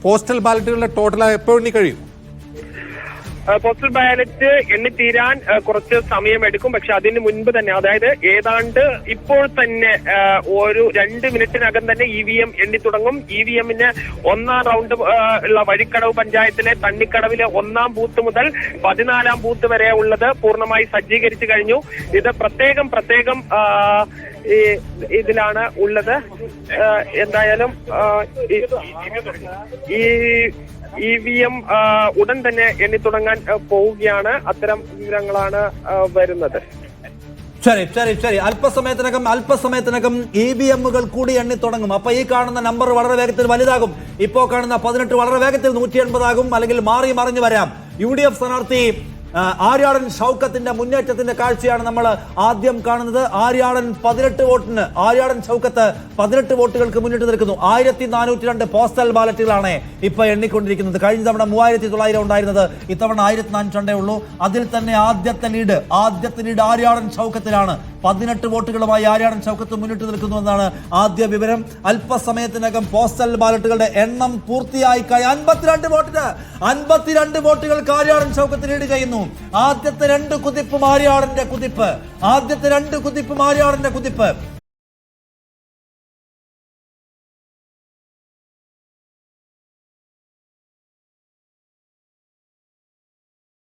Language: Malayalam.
പോസ്റ്റൽ ബാലറ്റുകളുടെ ടോട്ടൽ എപ്പോൾ എണ്ണി കഴിയും? പോസ്റ്റൽ ബാലറ്റ് എണ്ണിത്തീരാൻ കുറച്ച് സമയമെടുക്കും. പക്ഷെ അതിന് മുൻപ് തന്നെ, അതായത് ഏതാണ്ട് ഇപ്പോൾ തന്നെ ഒരു 2 മിനിറ്റിനകം തന്നെ EVM എണ്ണി തുടങ്ങും. EVMന് 1ാം റൗണ്ട് ഉള്ള വഴിക്കടവ് പഞ്ചായത്തിലെ തണ്ണിക്കടവിലെ 1ാം ബൂത്ത് മുതൽ 14ാം ബൂത്ത് വരെ ഉള്ളത് പൂർണ്ണമായി സജ്ജീകരിച്ചു കഴിഞ്ഞു. ഇത് പ്രത്യേകം ഇതിലാണ് ഉള്ളത്. എന്തായാലും ഈ EVM ഉടൻ തന്നെ എണ്ണി തുടങ്ങാൻ പോവുകയാണ്. അത്തരം വിവരങ്ങളാണ് വരുന്നത്. ശരി. അല്പസമയത്തിനകം EVMകൾ കൂടി എണ്ണി തുടങ്ങും. അപ്പൊ ഈ കാണുന്ന നമ്പർ വളരെ വേഗത്തിൽ വലുതാകും. ഇപ്പോ കാണുന്ന 18 വളരെ വേഗത്തിൽ 180 ആകും, അല്ലെങ്കിൽ മാറി മറിഞ്ഞു വരാം. UDF സ്ഥാനാർത്ഥി ആര്യാടൻ ഷൗക്കത്തിന്റെ മുന്നേറ്റത്തിന്റെ കാഴ്ചയാണ് നമ്മൾ ആദ്യം കാണുന്നത്. ആര്യാടൻ 18 വോട്ടിന്, ആര്യാടൻ ഷൗക്കത്ത് 18 വോട്ടുകൾക്ക് മുന്നിട്ട് നിൽക്കുന്നു. 1402 പോസ്റ്റൽ ബാലറ്റുകളാണ് ഇപ്പൊ എണ്ണിക്കൊണ്ടിരിക്കുന്നത്. കഴിഞ്ഞ തവണ 3900 ഉണ്ടായിരുന്നത്, ഇത്തവണ 1402 ഉള്ളൂ. അതിൽ തന്നെ ആദ്യത്തെ ലീഡ് ആര്യാടൻ ഷൗക്കത്തിലാണ്. 18 വോട്ടുകളുമായി ആര്യാടൻ ഷൗക്കത്ത് മുന്നിട്ട് നിൽക്കുന്നു എന്നാണ് ആദ്യ വിവരം. അല്പസമയത്തിനകം പോസ്റ്റൽ ബാലറ്റുകളുടെ എണ്ണം പൂർത്തിയായി 52 വോട്ടുകൾക്ക് ആര്യാടൻ ഷൗക്കത്ത് ലീഡ് ചെയ്യുന്നു. ആദ്യത്തെ 2 കുതിപ്പ് ആര്യാടന്റെ കുതിപ്പ്.